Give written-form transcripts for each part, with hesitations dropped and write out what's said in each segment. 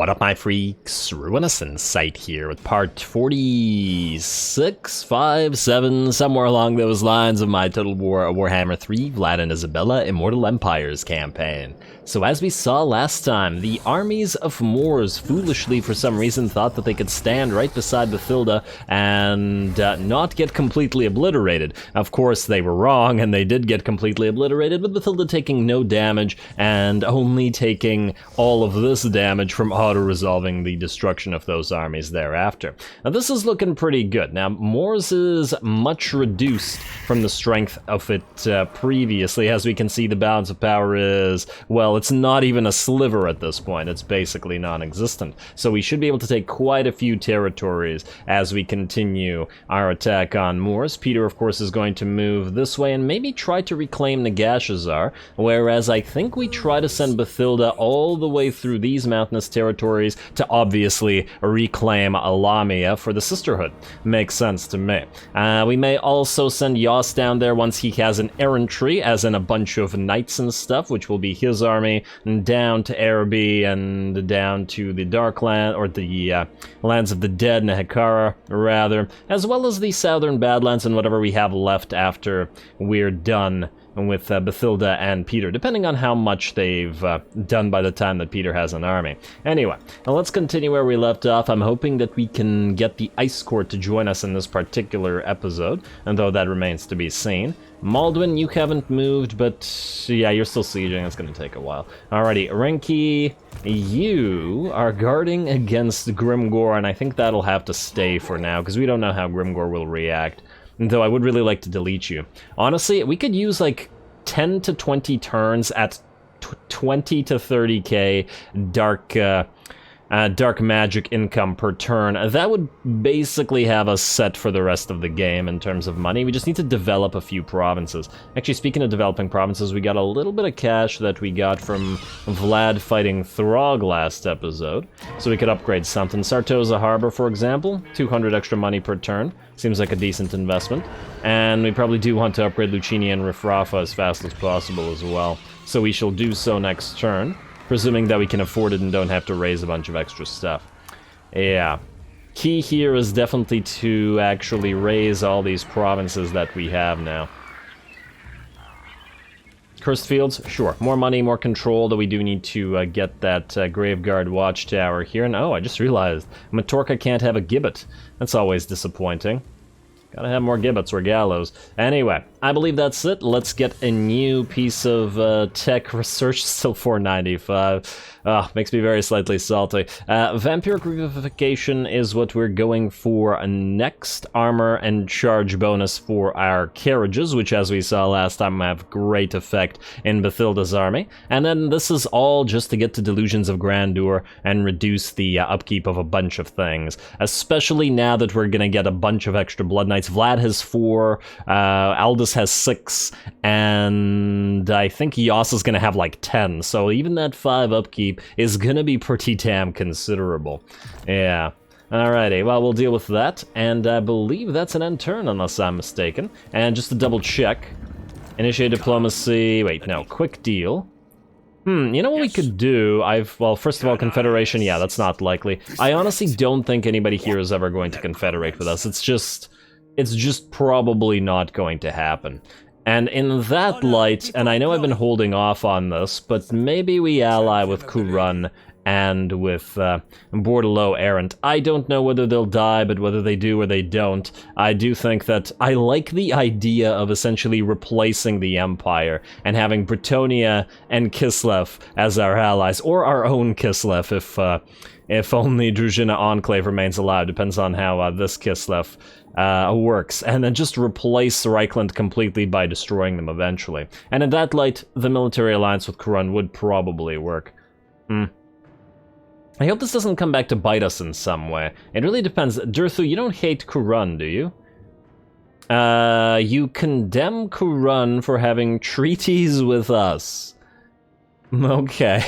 What up, my freaks? RuinusInsight here with part 46, 5, 7, somewhere along those lines of my Total Warhammer 3 Vlad and Isabella Immortal Empires campaign. So as we saw last time, the armies of Moors foolishly for some reason thought that they could stand right beside Bathilda and not get completely obliterated. Of course they were wrong and they did get completely obliterated, with Bathilda taking no damage and only taking all of this damage from auto-resolving the destruction of those armies thereafter. Now this is looking pretty good. Now Moors is much reduced from the strength of it previously. As we can see, the balance of power is, well, it's not even a sliver at this point. It's basically non-existent. So we should be able to take quite a few territories as we continue our attack on Moors. Peter, of course, is going to move this way and maybe try to reclaim Nagashazar, whereas I think we try to send Bathilda all the way through these mountainous territories to obviously reclaim Alamia for the Sisterhood. Makes sense to me. We may also send Yas down there once he has an errantry, as in a bunch of knights and stuff, which will be his army, and down to Araby and down to the Darkland, or the Lands of the Dead, Nehekara, rather, as well as the Southern Badlands and whatever we have left after we're done with Bathilda and Peter, depending on how much they've done by the time that Peter has an army. Anyway, now let's continue where we left off. I'm hoping that we can get the Ice Court to join us in this particular episode, and though that remains to be seen. Maldwin, you haven't moved, but yeah, you're still sieging. It's going to take a while. Alrighty, Renki, you are guarding against Grimgor, and I think that'll have to stay for now, because we don't know how Grimgor will react. Though I would really like to delete you. Honestly, we could use like 10 to 20 turns at 20 to 30k dark magic income per turn. That would basically have us set for the rest of the game in terms of money. We just need to develop a few provinces. Actually, speaking of developing provinces, we got a little bit of cash that we got from Vlad fighting Throg last episode, so we could upgrade something. Sartosa Harbor, for example, 200 extra money per turn. Seems like a decent investment. And we probably do want to upgrade Lucini and Rifrafa as fast as possible as well. So we shall do so next turn, presuming that we can afford it and don't have to raise a bunch of extra stuff. Yeah. Key here is definitely to actually raise all these provinces that we have now. Cursed Fields? Sure. More money, more control, though we do need to get that Graveguard Watchtower here. And oh, I just realized, Matorka can't have a gibbet. That's always disappointing. Gotta have more gibbets or gallows. Anyway, I believe that's it. Let's get a new piece of tech research. Still 495. Makes me very slightly salty. Vampiric Revivification is what we're going for next. Armor and charge bonus for our carriages, which, as we saw last time, have great effect in Bathilda's army. And then this is all just to get to Delusions of Grandeur and reduce the upkeep of a bunch of things. Especially now that we're gonna get a bunch of extra Blood Knights. Vlad has 4, Aldous has 6, and I think Yas is gonna have like 10. So even that 5 upkeep is gonna be pretty damn considerable. Yeah. Alrighty, well, we'll deal with that, and I believe that's an end turn, unless I'm mistaken. And just to double check, initiate diplomacy, wait, no, quick deal. You know what we could do? Well, first of all, Confederation, yeah, that's not likely. I honestly don't think anybody here is ever going to confederate with us. It's just probably not going to happen. And in that light, and I know I've been holding off on this, but maybe we ally with Kurun and with Bordelot Errant. I don't know whether they'll die, but whether they do or they don't, I do think that I like the idea of essentially replacing the Empire and having Bretonia and Kislev as our allies, or our own Kislev if only Druzhina Enclave remains alive. Depends on how this Kislev works, and then just replace Reichland completely by destroying them eventually. And in that light, the military alliance with Kurun would probably work. I hope this doesn't come back to bite us in some way. It really depends. Durthu, you don't hate Kurun, do you? You condemn Kurun for having treaties with us. Okay.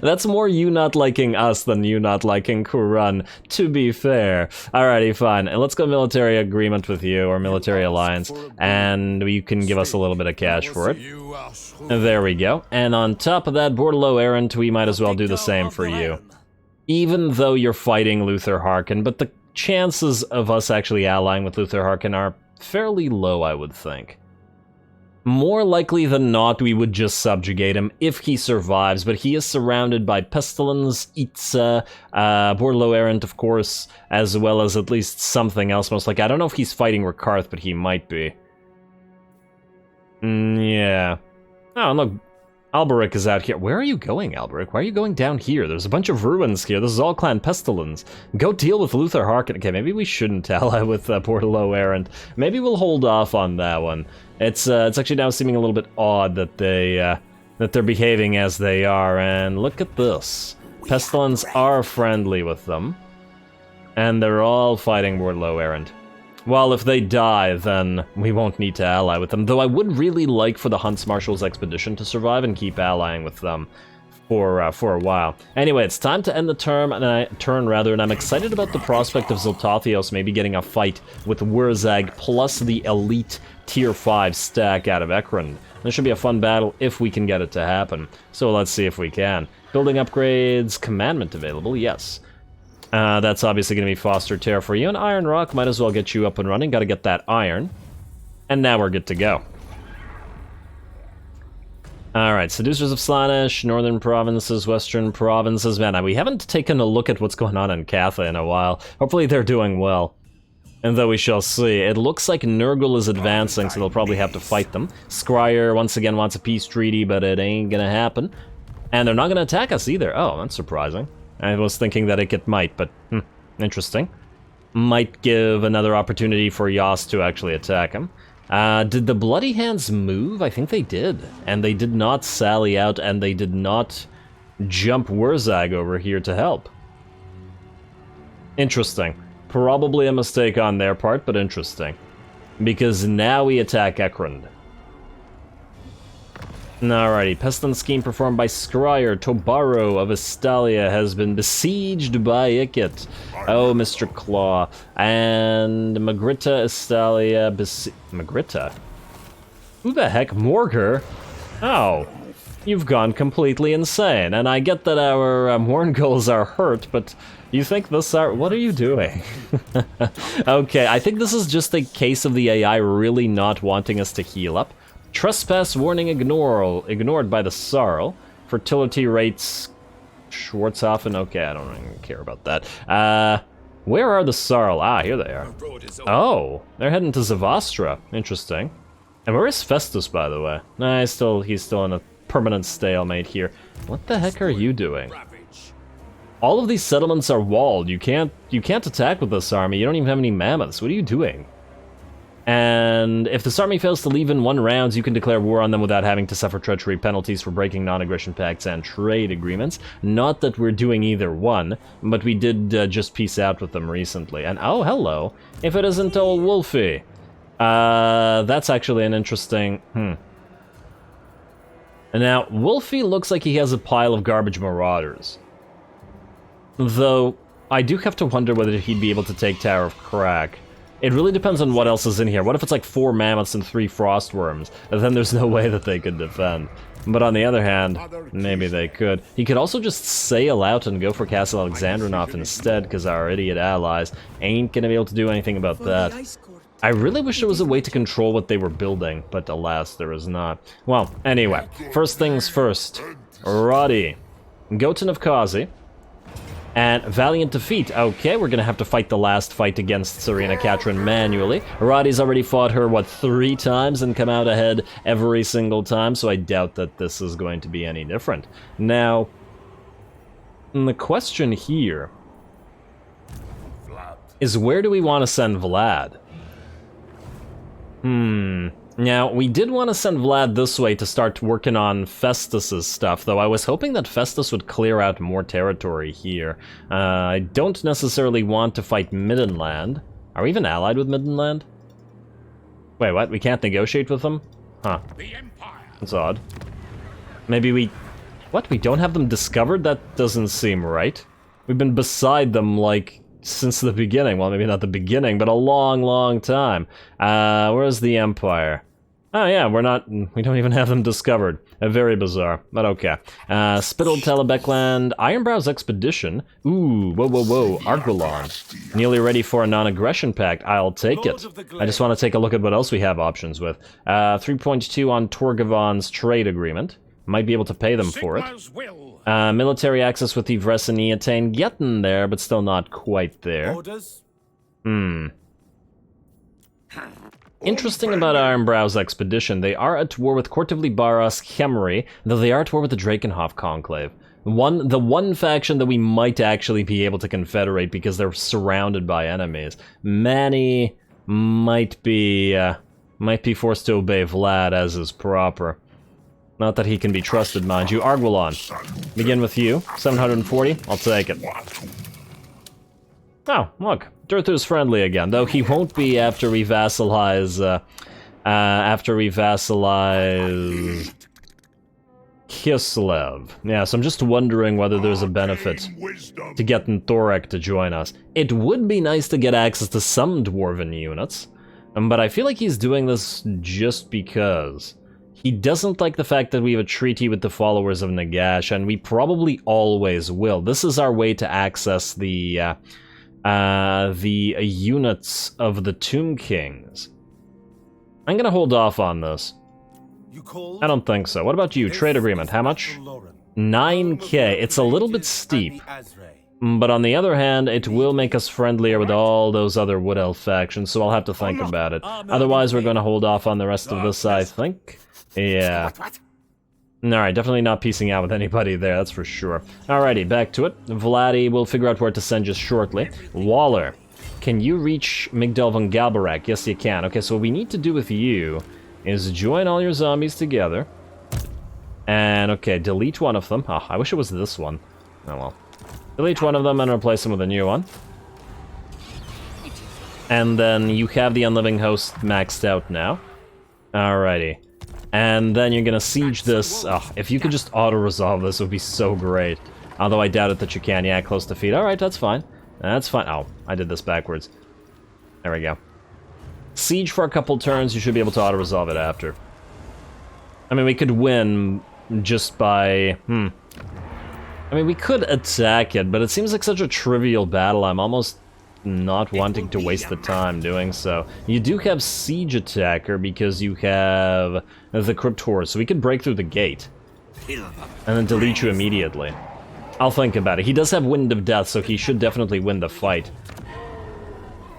That's more you not liking us than you not liking Kurun, to be fair. Alrighty, fine. And let's go military agreement with you, or military alliance, and you can give us a little bit of cash for it. There we go. And on top of that, Bordelot Errant, we might as well do the same for you. even though you're fighting Luther Harkin, but the chances of us actually allying with Luther Harkin are fairly low, I would think. More likely than not, we would just subjugate him if he survives, but he is surrounded by Pestilence, Itza, Borlo Errant, of course, as well as at least something else, most likely. I don't know if he's fighting Rakarth, but he might be. Yeah. Oh, look, Alberic is out here. Where are you going, Alberic? Why are you going down here? There's a bunch of ruins here. This is all Clan Pestilence. Go deal with Luther Harkin. Okay, maybe we shouldn't ally with Borlo Errant. Maybe we'll hold off on that one. It's actually now seeming a little bit odd that they're behaving as they are, and look at this. Pestilence are friendly with them, and they're all fighting Borlo Errant. Well, if they die, then we won't need to ally with them, though I would really like for the Hunts Marshal's expedition to survive and keep allying with them for a while. Anyway, it's time to end the turn, and I'm excited about the prospect of Zoltathios maybe getting a fight with Wurzag plus the elite Tier 5 stack out of Ekrund. This should be a fun battle if we can get it to happen, so let's see if we can. Building upgrades, commandment available, yes. That's obviously going to be Foster Terror for you, and Iron Rock might as well get you up and running. Got to get that iron. And now we're good to go. Alright, Seducers of Slaanesh, Northern Provinces, Western Provinces. Man, we haven't taken a look at what's going on in Catha in a while. Hopefully they're doing well. And though we shall see. It looks like Nurgle is advancing, so they'll probably have to fight them. Scryer once again wants a peace treaty, but it ain't gonna happen. And they're not gonna attack us either. Oh, that's surprising. I was thinking that it might, but interesting. Might give another opportunity for Yas to actually attack him. Did the Bloody Hands move? I think they did. And they did not sally out, and they did not jump Wurzag over here to help. Interesting. Probably a mistake on their part, but interesting. Because now we attack Ekrund. Alrighty, Pestilence scheme performed by Scryer. Tobaro of Estalia has been besieged by Ikit. Oh, Mr. Claw. And Magritta Estalia Magritta? Who the heck? Morgar? Oh, you've gone completely insane. And I get that our Morngulls are hurt, but you think this are... What are you doing? Okay, I think this is just a case of the AI really not wanting us to heal up. Trespass warning ignored by the Sarl. Fertility rates Schwarzhofen. Okay, I don't even care about that. Where are the Sarl? Ah, here they are. Oh, they're heading to Zavastra. Interesting. And where is Festus, by the way? Nah, he's still in a permanent stalemate here. What the heck are you doing? All of these settlements are walled. You can't attack with this army. You don't even have any mammoths. What are you doing? And if this army fails to leave in 1 round, you can declare war on them without having to suffer treachery penalties for breaking non-aggression pacts and trade agreements. Not that we're doing either one, but we did just peace out with them recently. And oh, hello. If it isn't old Wolfie. That's actually an interesting... Now, Wolfie looks like he has a pile of garbage marauders. Though, I do have to wonder whether he'd be able to take Tower of Crack. It really depends on what else is in here. What if it's like 4 mammoths and 3 frostworms? And then there's no way that they could defend. But on the other hand, maybe they could. He could also just sail out and go for Castle Alexandrinov instead, because our idiot allies ain't gonna be able to do anything about that. I really wish there was a way to control what they were building, but alas, there is not. Well, anyway, first things first. Roddy. Goten of Kazi. And Valiant Defeat. Okay, we're gonna have to fight the last fight against Serena Katrin manually. Roddy's already fought her, what, 3 times and come out ahead every single time, so I doubt that this is going to be any different. Now, the question here is where do we want to send Vlad? Now, we did want to send Vlad this way to start working on Festus's stuff, though I was hoping that Festus would clear out more territory here. I don't necessarily want to fight Middenland. Are we even allied with Middenland? Wait, what? We can't negotiate with them? Huh. That's odd. Maybe we... What? We don't have them discovered? That doesn't seem right. We've been beside them, like, since the beginning. Well, maybe not the beginning, but a long, long time. Where's the Empire? Oh yeah, we don't even have them discovered. Very bizarre, but okay. Spittle Telebeckland, Ironbrow's Expedition. Ooh, whoa, whoa, whoa, Argwalon. Nearly ready for a non-aggression pact, I'll take it. I just want to take a look at what else we have options with. 3.2 on Torgavon's trade agreement. Might be able to pay them for it. Military access with the Vresiniatane, getting there, but still not quite there. Interesting about Ironbrow's expedition, they are at war with Court of Libaras Khemri, though they are at war with the Drakenhof Conclave. The one faction that we might actually be able to confederate because they're surrounded by enemies. Many might be forced to obey Vlad as is proper. Not that he can be trusted, mind you. Argwalon, begin with you. 740, I'll take it. Oh, look, Durthu's friendly again, though he won't be after we vassalize, Kislev. Yeah, so I'm just wondering whether there's a benefit to getting Thorek to join us. It would be nice to get access to some Dwarven units, but I feel like he's doing this just because. He doesn't like the fact that we have a treaty with the followers of Nagash, and we probably always will. This is our way to access the units of the Tomb Kings. I'm gonna hold off on this. I don't think so. What about you? Trade agreement, how much? 9k. It's a little bit steep. But on the other hand, it will make us friendlier with all those other Wood Elf factions, so I'll have to think about it. Otherwise, we're gonna hold off on the rest of this, I think. Yeah. Alright, definitely not piecing out with anybody there, that's for sure. Alrighty, back to it. Vladdy, we'll figure out where to send just shortly. Waller, can you reach Migdal von Galbarak? Yes, you can. Okay, so what we need to do with you is join all your zombies together. And, okay, delete one of them. Oh, I wish it was this one. Oh well. Delete one of them and replace them with a new one. And then you have the Unliving Host maxed out now. Alrighty. And then you're gonna siege this. Oh, if you could just auto-resolve this, it would be so great. Although I doubt it that you can. Yeah, close to feet. Alright, that's fine. That's fine. Oh, I did this backwards. There we go. Siege for a couple turns, you should be able to auto-resolve it after. I mean, we could win just by... I mean, we could attack it, but it seems like such a trivial battle, I'm almost not wanting to waste the time doing so. You do have Siege Attacker because you have the Crypt Horse, so we could break through the gate. And then delete you immediately. I'll think about it. He does have Wind of Death, so he should definitely win the fight.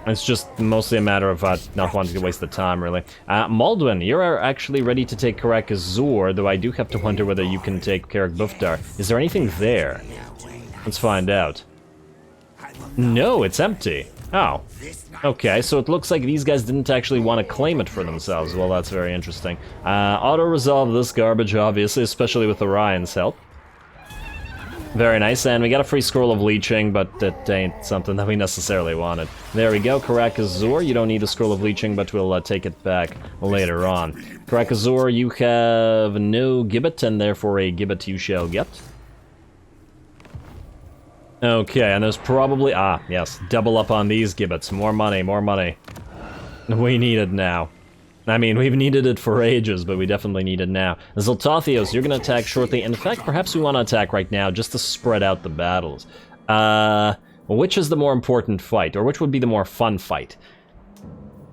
It's just mostly a matter of not wanting to waste the time, really. Maldwin, you're actually ready to take Karak Azur, though I do have to wonder whether you can take Karak Buftar. Is there anything there? Let's find out. No, it's empty. Oh. Okay, so it looks like these guys didn't actually want to claim it for themselves. Well, that's very interesting. Auto-resolve this garbage, obviously, especially with Orion's help. Very nice, and we got a free scroll of leeching, but that ain't something that we necessarily wanted. There we go, Karak Azur, you don't need a scroll of leeching, but we'll take it back later on. Karak Azur, you have no gibbet, and therefore a gibbet you shall get. Okay, and there's probably... yes, double up on these gibbets. More money, more money. We need it now. I mean, we've needed it for ages, but we definitely need it now. Zoltathios, you're gonna attack shortly. In fact, perhaps we want to attack right now, just to spread out the battles. Which is the more important fight, or which would be the more fun fight?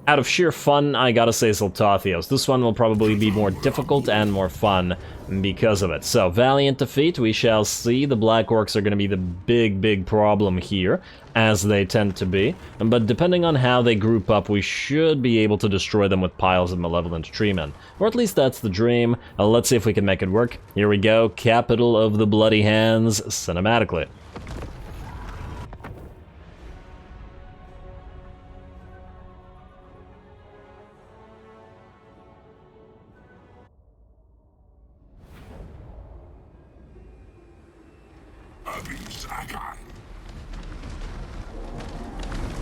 Out of sheer fun, I gotta say Zoltathios. This one will probably be more difficult and more fun because of it. So, valiant defeat, we shall see. The Black Orcs are gonna be the big problem here, as they tend to be. But depending on how they group up, we should be able to destroy them with piles of malevolent treemen. Or at least that's the dream. Let's see if we can make it work. Here we go, Capital of the Bloody Hands, cinematically.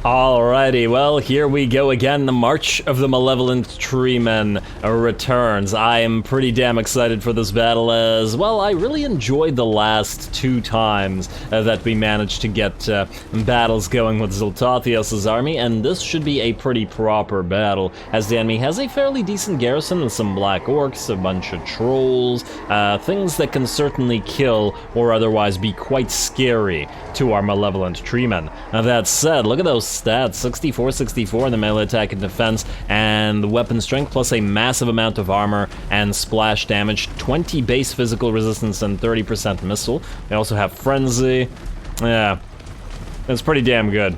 Alrighty, well, here we go again. The March of the Malevolent Treemen returns. I am pretty damn excited for this battle as, well, I really enjoyed the last 2 times that we managed to get battles going with Ziltathios' army, and this should be a pretty proper battle, as the enemy has a fairly decent garrison with some black orcs, a bunch of trolls, things that can certainly kill or otherwise be quite scary to our Malevolent Treemen. Now that said, look at those stats, 64 in the melee attack and defense, and the weapon strength plus a massive amount of armor and splash damage, 20 base physical resistance and 30% missile. They also have frenzy. Yeah, that's pretty damn good.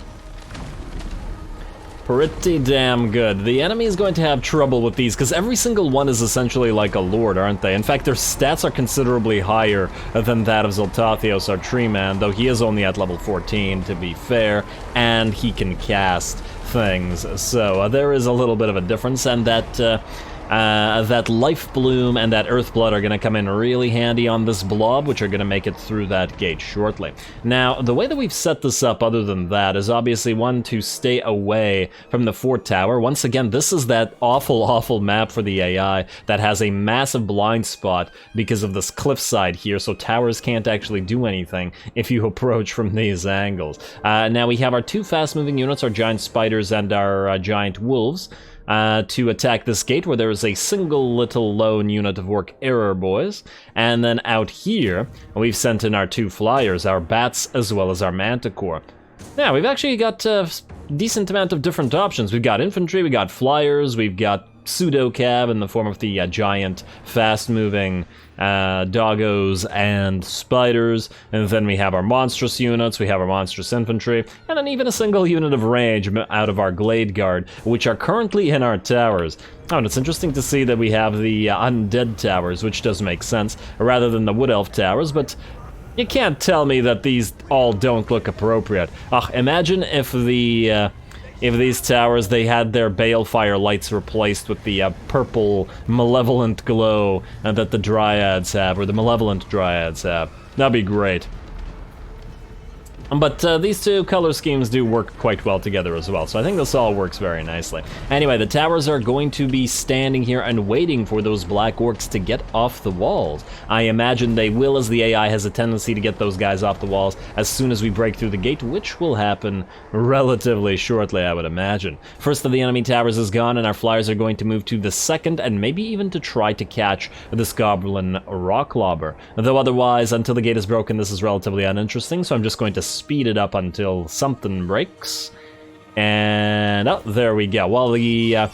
Pretty damn good. The enemy is going to have trouble with these, because every single one is essentially like a lord, aren't they? In fact, their stats are considerably higher than that of Ziltathios, our tree man, though he is only at level 14, to be fair, and he can cast things. So there is a little bit of a difference, and that Life Bloom and that Earth Blood are going to come in really handy on this blob, which are going to make it through that gate shortly. Now, the way that we've set this up, other than that, is obviously one to stay away from the fort tower. Once again, this is that awful map for the AI that has a massive blind spot because of this cliffside here, so towers can't actually do anything if you approach from these angles. Now, we have our 2 fast-moving units, our giant spiders and our giant wolves, to attack this gate, where there is a single little lone unit of orc error boys. And then out here, we've sent in our 2 flyers, our bats as well as our manticore. Yeah, we've actually got a decent amount of different options. We've got infantry, we got flyers, we've got pseudo-cab in the form of the giant fast-moving doggos and spiders, and then we have our monstrous units, we have our monstrous infantry, and then even a single unit of range out of our glade guard, which are currently in our towers. Oh, and it's interesting to see that we have the undead towers, which does make sense, rather than the wood elf towers, but you can't tell me that these all don't look appropriate. Imagine if these towers, they had their balefire lights replaced with the purple malevolent glow that the dryads have, or the malevolent dryads have. That'd be great. But these 2 color schemes do work quite well together as well, so I think this all works very nicely. Anyway, the towers are going to be standing here and waiting for those black orcs to get off the walls. I imagine they will, as the AI has a tendency to get those guys off the walls as soon as we break through the gate, which will happen relatively shortly, I would imagine. First of the enemy towers is gone, and our flyers are going to move to the second, and maybe even to try to catch this goblin rock lobber. Though otherwise, until the gate is broken, this is relatively uninteresting, so I'm just going to speed it up until something breaks. And oh, there we go. Well, the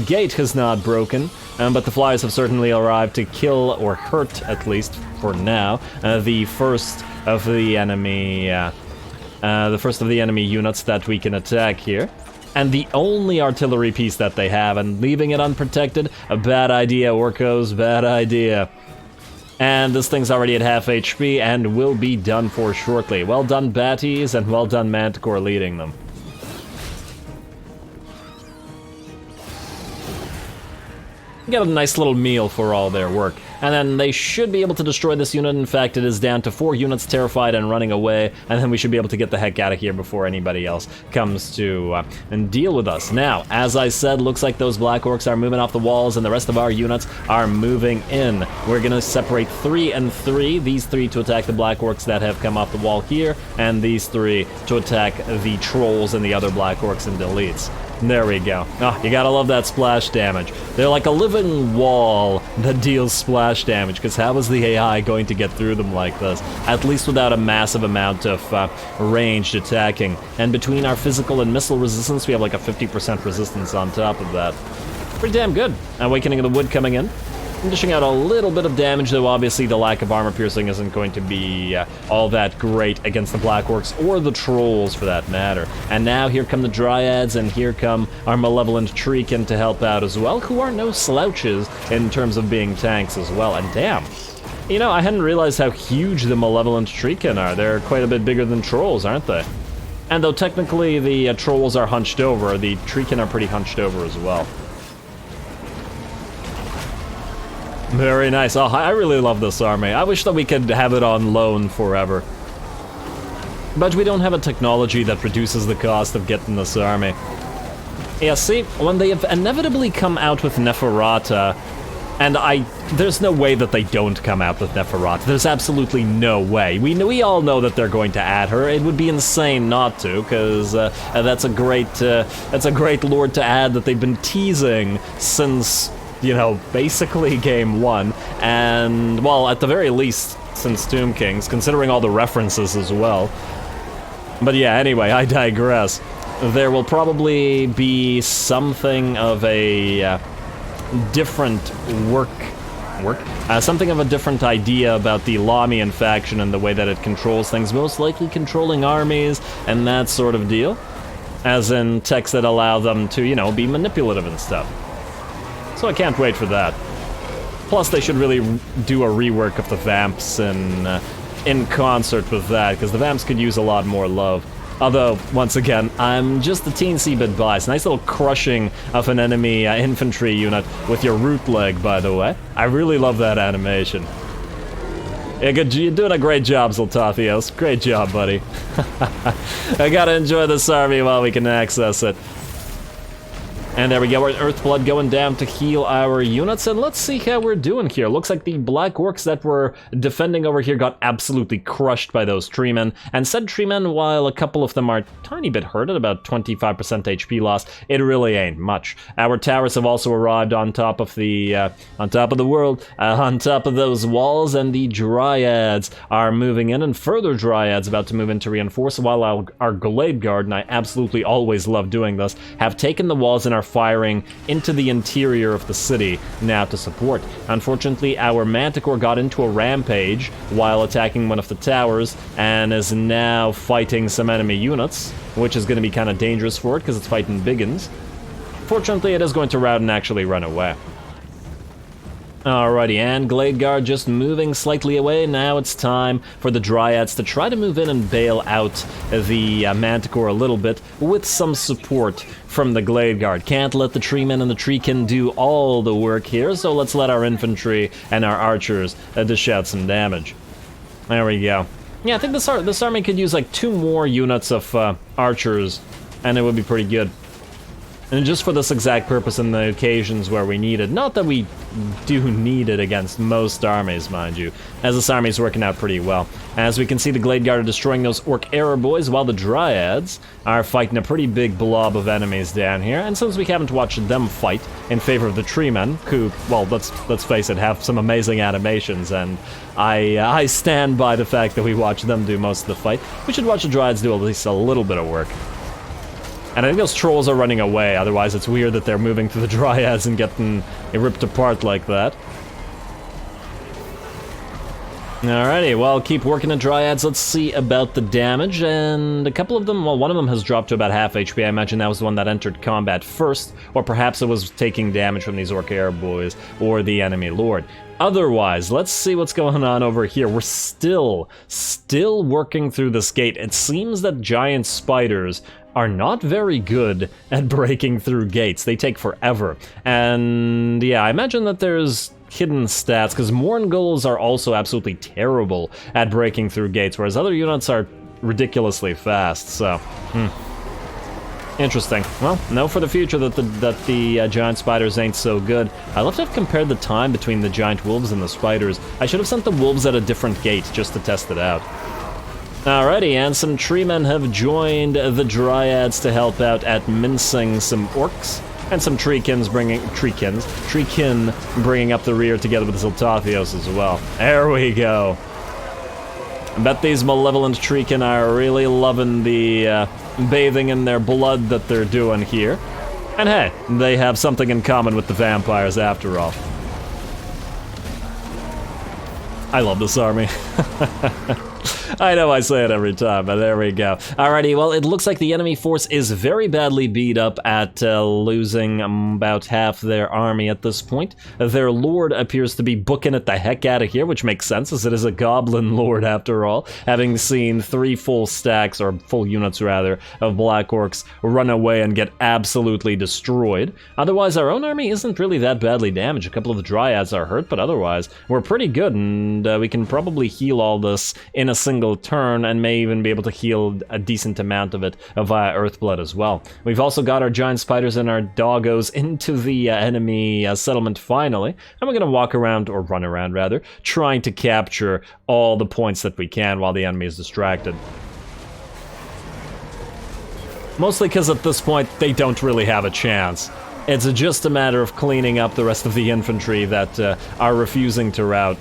gate has not broken, but the flyers have certainly arrived to kill, or hurt at least for now, the first of the enemy units that we can attack here. And the only artillery piece that they have, and leaving it unprotected, a bad idea, orcos, bad idea. And this thing's already at half HP and will be done for shortly. Well done, Batties, and well done, Manticore, leading them. Get a nice little meal for all their work. And then they should be able to destroy this unit. In fact, it is down to 4 units terrified and running away, and then we should be able to get the heck out of here before anybody else comes to and deal with us. Now, as I said, looks like those black orcs are moving off the walls, and the rest of our units are moving in. We're gonna separate 3 and 3, these 3 to attack the black orcs that have come off the wall here, and these 3 to attack the trolls and the other black orcs and deletes. There we go. You gotta love that splash damage. They're like a living wall that deals splash damage, because how is the AI going to get through them like this? At least without a massive amount of ranged attacking. And between our physical and missile resistance, we have like a 50% resistance on top of that. Pretty damn good. Awakening of the Wood coming in. Dishing out a little bit of damage, though obviously the lack of armor piercing isn't going to be all that great against the Black Orcs, or the Trolls for that matter. And now here come the Dryads, and here come our Malevolent Treekin to help out as well, who are no slouches in terms of being tanks as well. And damn, you know, I hadn't realized how huge the Malevolent Treekin are. They're quite a bit bigger than Trolls, aren't they? And though technically the Trolls are hunched over, the Treekin are pretty hunched over as well. Very nice. Oh, I really love this army. I wish that we could have it on loan forever. But we don't have a technology that reduces the cost of getting this army. Yeah, see, when they have inevitably come out with Neferata, and there's no way that they don't come out with Neferata. There's absolutely no way. We all know that they're going to add her. It would be insane not to, because that's a great lord to add that they've been teasing since, you know, basically game 1, and, well, at the very least, since Tomb Kings, considering all the references as well. But yeah, anyway, I digress. There will probably be something of a different something of a different idea about the Lamian faction and the way that it controls things, most likely controlling armies and that sort of deal, as in techs that allow them to, you know, be manipulative and stuff. So I can't wait for that. Plus, they should really do a rework of the Vamps in concert with that, because the Vamps could use a lot more love. Although, once again, I'm just a teensy bit biased. Nice little crushing of an enemy infantry unit with your root leg, by the way. I really love that animation. Yeah, good, you're doing a great job, Zoltathios. Great job, buddy. I gotta enjoy this army while we can access it. And there we go, our Earthblood going down to heal our units, and let's see how we're doing here. Looks like the Black Orcs that were defending over here got absolutely crushed by those treemen, and said treemen, while a couple of them are a tiny bit hurt at about 25% HP loss, it really ain't much. Our towers have also arrived on top of the world, on top of those walls, and the Dryads are moving in, and further Dryads about to move in to reinforce, while our Glade Guard, and I absolutely always love doing this, have taken the walls and are firing into the interior of the city now to support. Unfortunately, our Manticore got into a rampage while attacking one of the towers and is now fighting some enemy units, which is going to be kind of dangerous for it because it's fighting biggins. Fortunately, it is going to rout and actually run away. Alrighty, and Glade Guard just moving slightly away. Now it's time for the Dryads to try to move in and bail out the Manticore a little bit with some support from the Glade Guard. Can't let the Treemen and the Treekin do all the work here, so let's let our infantry and our archers dish out some damage. There we go. Yeah, I think this army could use like 2 more units of archers, and it would be pretty good. And just for this exact purpose in the occasions where we need it. Not that we do need it against most armies, mind you, as this army is working out pretty well. As we can see, the Glade Guard are destroying those Orc Arrow Boys, while the Dryads are fighting a pretty big blob of enemies down here. And since we haven't watched them fight in favor of the Treemen, who, well, let's face it, have some amazing animations, and I stand by the fact that we watch them do most of the fight, we should watch the Dryads do at least a little bit of work. And I think those trolls are running away, otherwise it's weird that they're moving through the Dryads and getting ripped apart like that. Alrighty, well, keep working the Dryads. Let's see about the damage, and a couple of them, well, one of them has dropped to about half HP. I imagine that was the one that entered combat first, or perhaps it was taking damage from these Orc Arrow Boys or the enemy lord. Otherwise, let's see what's going on over here. We're still working through this gate. It seems that giant spiders are not very good at breaking through gates. They take forever. And yeah, I imagine that there's hidden stats, because Mourngulls are also absolutely terrible at breaking through gates, whereas other units are ridiculously fast, so, Interesting. Well, know for the future that the giant spiders ain't so good. I love to have compared the time between the giant wolves and the spiders. I should have sent the wolves at a different gate just to test it out. Alrighty, and some treemen have joined the Dryads to help out at mincing some orcs, and some treekin bringing up the rear together with the Zoltathios as well. There we go. I bet these malevolent treekin are really loving the bathing in their blood that they're doing here. And hey, they have something in common with the vampires after all. I love this army. I know I say it every time, but there we go. Alrighty, well, it looks like the enemy force is very badly beat up at losing about half their army at this point. Their lord appears to be booking it the heck out of here, which makes sense, as it is a goblin lord after all, having seen 3 full stacks, or full units rather, of Black Orcs run away and get absolutely destroyed. Otherwise, our own army isn't really that badly damaged. A couple of the Dryads are hurt, but otherwise, we're pretty good, and we can probably heal all this in a single single turn, and may even be able to heal a decent amount of it via Earthblood as well. We've also got our giant spiders and our doggos into the enemy settlement finally, and we're gonna walk around, or run around rather, trying to capture all the points that we can while the enemy is distracted. Mostly because at this point, they don't really have a chance. It's just a matter of cleaning up the rest of the infantry that are refusing to rout.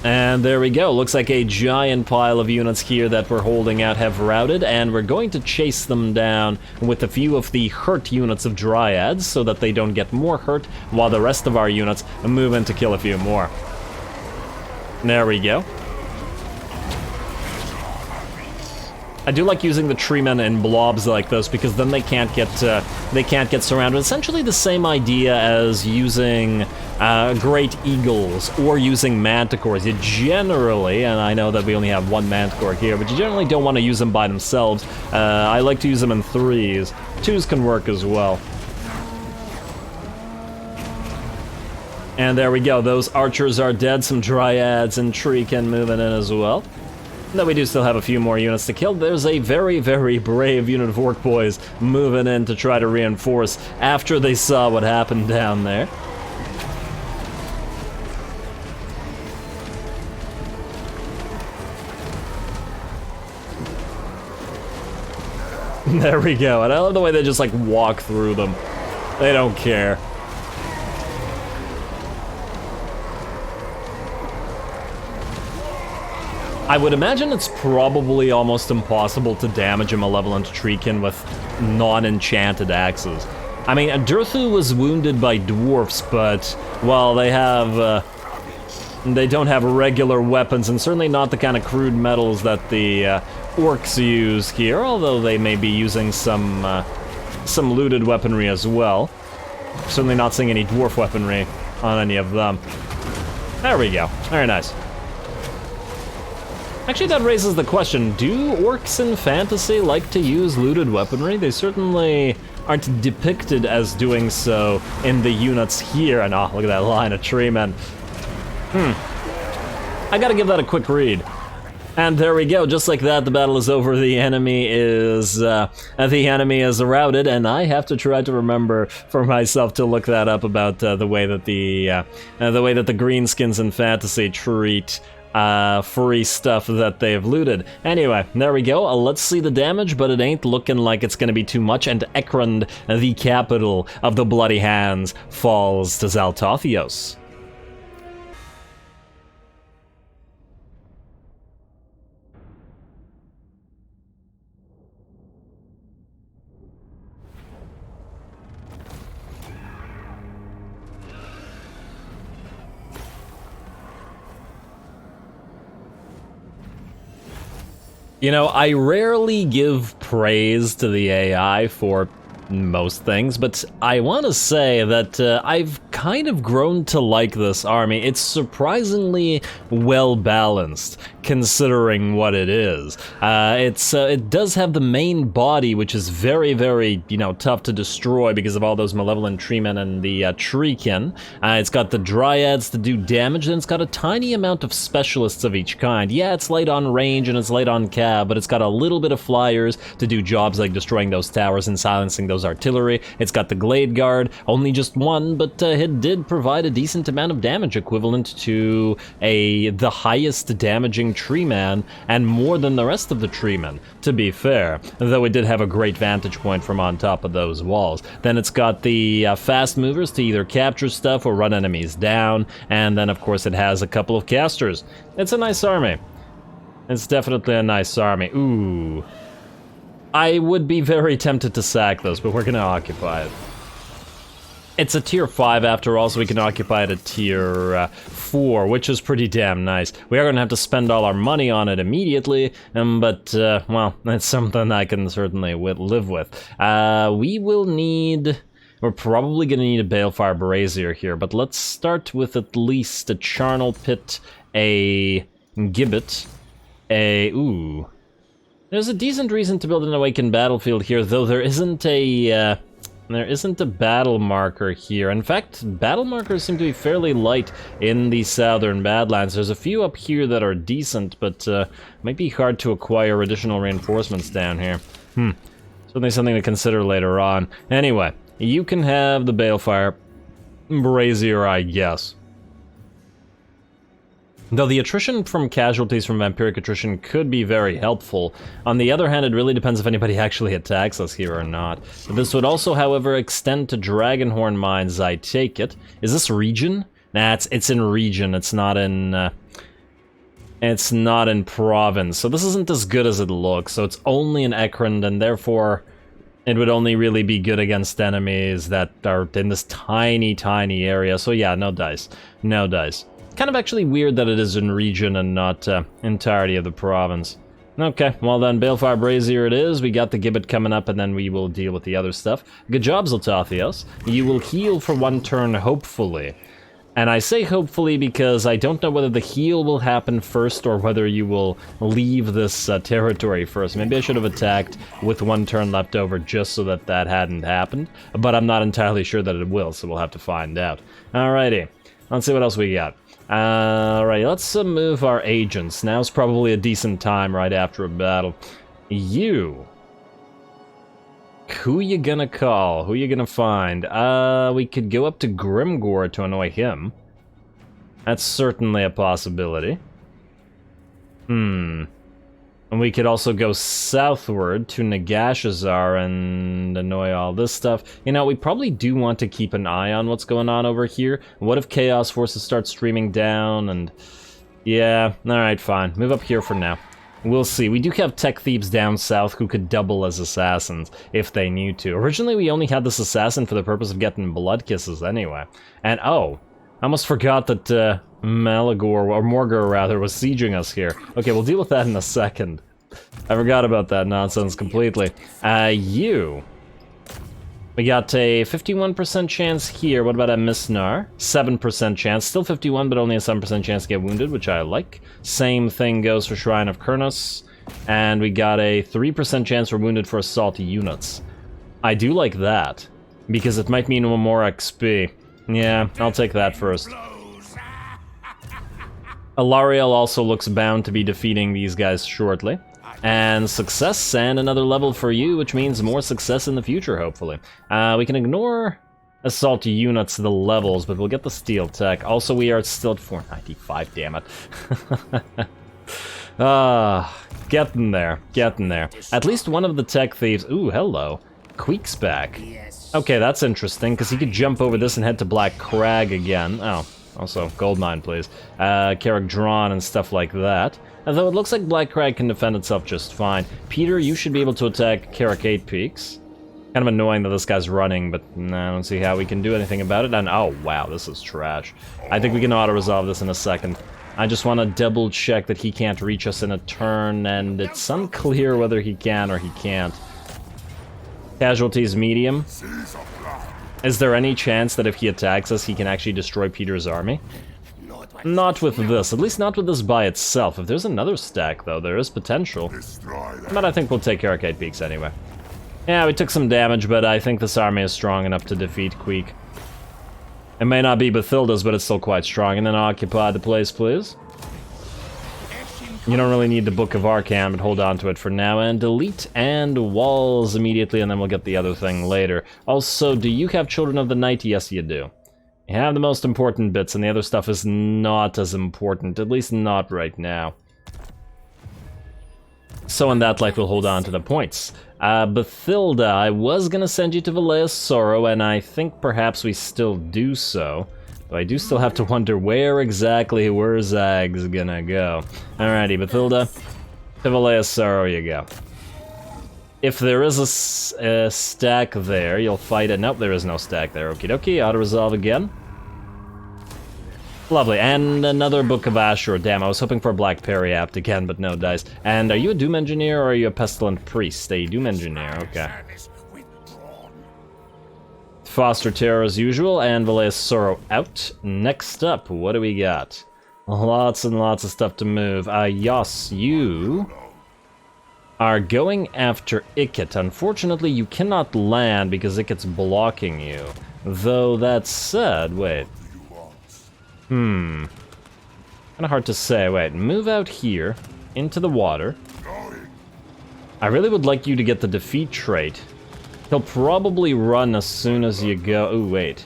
And there we go. Looks like a giant pile of units here that we're holding out have routed, and we're going to chase them down with a few of the hurt units of Dryads so that they don't get more hurt, while the rest of our units move in to kill a few more. There we go. I do like using the treemen in blobs like this because then they can't get surrounded. Essentially the same idea as using great eagles or using manticores. You generally, and I know that we only have one manticore here, but you generally don't want to use them by themselves. I like to use them in threes. Twos can work as well. And there we go. Those archers are dead. Some dryads and treekin moving in as well. Though we do still have a few more units to kill, there's a very, very brave unit of orc boys moving in to try to reinforce after they saw what happened down there. There we go, and I love the way they just like walk through them. They don't care. I would imagine it's probably almost impossible to damage a Malevolent Treekin with non-enchanted axes. I mean, Durthu was wounded by dwarfs, but, well, they don't have regular weapons, and certainly not the kind of crude metals that the orcs use here, although they may be using some looted weaponry as well. Certainly not seeing any dwarf weaponry on any of them. There we go. Very nice. Actually, that raises the question, do orcs in fantasy like to use looted weaponry? They certainly aren't depicted as doing so in the units here. And oh, look at that line of treemen. I gotta give that a quick read. And there we go, just like that, the battle is over, the enemy is routed, and I have to try to remember for myself to look that up about the way that the greenskins in fantasy treat free stuff that they've looted. Anyway, there we go. Let's see the damage, but it ain't looking like it's gonna be too much, and Ekrund, the capital of the Bloody Hands, falls to Zaltothios. You know, I rarely give praise to the AI for most things, but I want to say that I've kind of grown to like this army. It's surprisingly well balanced, considering what it is. It does have the main body, which is very, very, tough to destroy because of all those malevolent treemen and the treekin. It's got the dryads to do damage, and it's got a tiny amount of specialists of each kind. Yeah, it's light on range and it's light on cab, but it's got a little bit of flyers to do jobs like destroying those towers and silencing those artillery. It's got the Glade Guard, only just one, but it did provide a decent amount of damage, equivalent to the highest damaging treeman, and more than the rest of the treemen, to be fair, though it did have a great vantage point from on top of those walls. Then it's got the fast movers to either capture stuff or run enemies down, and then of course it has a couple of casters. It's a nice army. It's definitely a nice army. Ooh. I would be very tempted to sack those, but we're gonna occupy it. It's a tier 5 after all, so we can occupy it at tier 4, which is pretty damn nice. We are gonna have to spend all our money on it immediately, but, well, that's something I can certainly live with. We're probably gonna need a Balefire Brazier here, but let's start with at least a Charnel Pit, a Gibbet, There's a decent reason to build an Awakened Battlefield here, though there isn't a There isn't a battle marker here. In fact, battle markers seem to be fairly light in the southern Badlands. There's a few up here that are decent, but might be hard to acquire additional reinforcements down here. Certainly something to consider later on. Anyway, you can have the Balefire Brazier, I guess. Though the attrition from casualties from vampiric attrition could be very helpful. On the other hand, it really depends if anybody actually attacks us here or not. This would also, however, extend to Dragonhorn mines, I take it. Is this region? Nah, it's in region, it's not in province. So this isn't as good as it looks, so it's only in Ekrond, and therefore it would only really be good against enemies that are in this tiny, tiny area. So yeah, no dice. No dice. Kind of actually weird that it is in region and not entirety of the province. Okay, well then, Balefire Brazier it is. We got the Gibbet coming up, and then we will deal with the other stuff. Good job, Zoltathios. You will heal for 1 turn, hopefully. And I say hopefully because I don't know whether the heal will happen first or whether you will leave this territory first. Maybe I should have attacked with 1 turn left over just so that that hadn't happened. But I'm not entirely sure that it will, so we'll have to find out. Alrighty, let's see what else we got. Alright, let's move our agents. Now's probably a decent time right after a battle. You. Who you gonna call? Who you gonna find? We could go up to Grimgor to annoy him. That's certainly a possibility. And we could also go southward to Nagashazar and annoy all this stuff. You know, we probably do want to keep an eye on what's going on over here. What if Chaos Forces start streaming down and... Yeah, alright, fine. Move up here for now. We'll see. We do have tech thieves down south who could double as assassins if they need to. Originally, we only had this assassin for the purpose of getting blood kisses anyway. And oh, I almost forgot that Malagor, or Morgor rather, was sieging us here. Okay, we'll deal with that in a second. I forgot about that nonsense completely. You. We got a 51% chance here. What about a Misnar? 7% chance. Still 51, but only a 7% chance to get wounded, which I like. Same thing goes for Shrine of Kurnos. And we got a 3% chance for wounded for assault units. I do like that, because it might mean more XP. Yeah, I'll take that first. Alariel also looks bound to be defeating these guys shortly. And success and another level for you, which means more success in the future, hopefully. We can ignore assault units, the levels, but we'll get the steel tech. Also, we are still at 495, damn it. Getting there, getting there. At least one of the tech thieves... Ooh, hello. Queek's back. Okay, that's interesting, because he could jump over this and head to Black Crag again. Oh, also, gold mine, please. Carrick Drawn and stuff like that. Although it looks like Black Crag can defend itself just fine. Peter, you should be able to attack Carrick 8 Peaks. Kind of annoying that this guy's running, but I don't see how we can do anything about it. And oh wow, this is trash. I think we can auto-resolve this in a second. I just want to double check that he can't reach us in a turn, and it's unclear whether he can or he can't. Casualties medium. Is there any chance that if he attacks us, he can actually destroy Peter's army? Not with this, at least not with this by itself. If there's another stack, though, there is potential. But I think we'll take Arcade Peaks anyway. Yeah, we took some damage, but I think this army is strong enough to defeat Queek. It may not be Bathilda's, but it's still quite strong. And then occupy the place, please. You don't really need the Book of Arcan, but hold on to it for now. And delete and walls immediately, and then we'll get the other thing later. Also, do you have Children of the Night? Yes, you do. You have the most important bits, and the other stuff is not as important, at least not right now. So in that light, we'll hold on to the points. Bathilda, I was gonna send you to Valea's Sorrow, and I think perhaps we still do so. But I do still have to wonder where exactly Wurzag's gonna go. Alrighty, Bathilda, to Valea's Sorrow you go. If there is a stack there, you'll fight it. Nope, there is no stack there. Okie dokie, auto-resolve again. Lovely, and another Book of Ashur. Damn, I was hoping for a Black Periapt again, but no dice. And are you a Doom Engineer or are you a Pestilent Priest? A Doom Engineer, okay. Foster Terror as usual, and Valea's Sorrow out. Next up, what do we got? Lots and lots of stuff to move. Yas, you... are going after Ikit. Unfortunately, you cannot land because Ikit's blocking you. Though that said, wait. Kinda hard to say. Wait, move out here, into the water. I really would like you to get the defeat trait. He'll probably run as soon as you go. Oh, wait.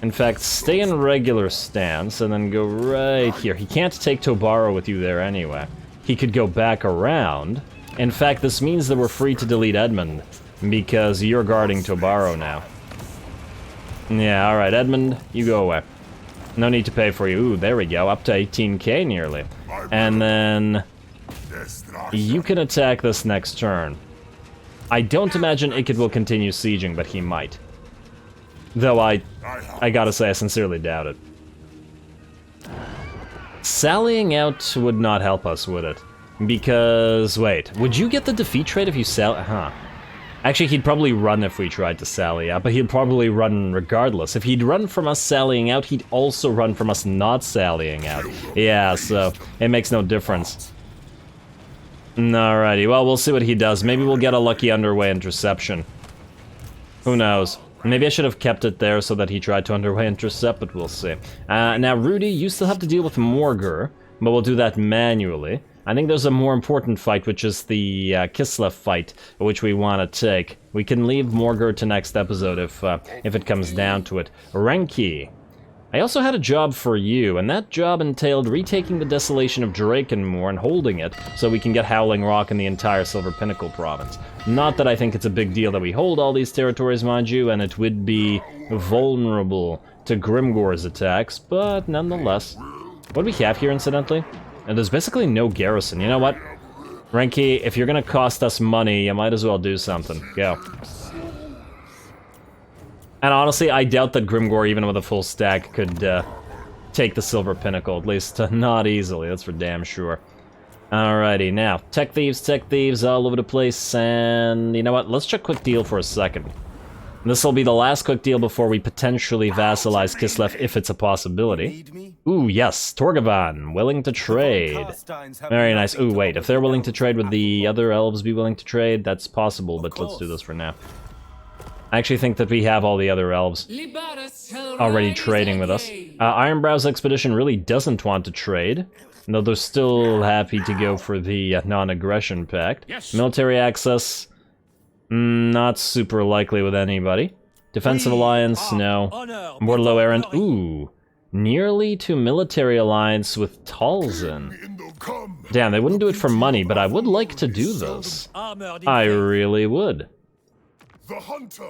In fact, stay in regular stance and then go right here. He can't take Tobaro with you there anyway. He could go back around. In fact, this means that we're free to delete Edmund, because you're guarding Tobaro now. Yeah, alright, Edmund, you go away. No need to pay for you. Ooh, there we go, up to 18k nearly. And then you can attack this next turn. I don't imagine Ikit will continue sieging, but he might. Though I gotta say, I sincerely doubt it. Sallying out would not help us, would it? Because, wait, would you get the defeat trait if you sally? Huh. Actually, he'd probably run if we tried to sally out, but he'd probably run regardless. If he'd run from us sallying out, he'd also run from us not sallying out. Yeah, so it makes no difference. Alrighty, well, we'll see what he does. Maybe we'll get a lucky underway interception. Who knows? Maybe I should have kept it there so that he tried to underway intercept, but we'll see. Now, Rudy, you still have to deal with Morgur, but we'll do that manually. I think there's a more important fight, which is the Kislev fight, which we want to take. We can leave Morgur to next episode if it comes down to it. Renki, I also had a job for you, and that job entailed retaking the Desolation of Drakenmoor and holding it, so we can get Howling Rock in the entire Silver Pinnacle province. Not that I think it's a big deal that we hold all these territories, mind you, and it would be vulnerable to Grimgor's attacks, but nonetheless. What do we have here, incidentally? And there's basically no garrison. You know what? Renki, if you're gonna cost us money, you might as well do something. Go. And honestly, I doubt that Grimgor, even with a full stack, could take the Silver Pinnacle. At least not easily, that's for damn sure. Alrighty, now, tech thieves all over the place, and you know what? Let's check Quick Deal for a second. This will be the last quick deal before we potentially vassalize Kislev, if it's a possibility. Ooh, yes, Torgavan, willing to trade. Very nice. Ooh, wait, if they're willing to trade, would the other elves be willing to trade? That's possible, but let's do this for now. I actually think that we have all the other elves already trading with us. Ironbrow's expedition really doesn't want to trade, though they're still happy to go for the non-aggression pact. Military access, not super likely with anybody. Defensive alliance, no. Immortal Errant, ooh. Nearly to military alliance with Talzin. Damn, they wouldn't do it for money, but I would like to do this. I really would.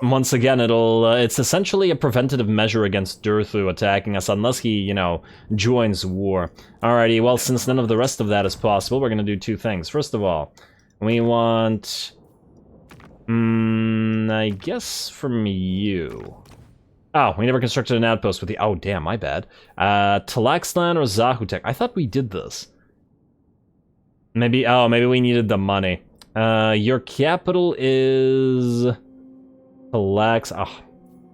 Once again, it's essentially a preventative measure against Durthu attacking us, unless he, you know, joins war. Alrighty, well, since none of the rest of that is possible, we're gonna do two things. First of all, we want... I guess from you. Oh, we never constructed an outpost with the... Oh, damn, my bad. Talaxlan or Zahutek? I thought we did this. Maybe we needed the money. Your capital is... Talax... Oh,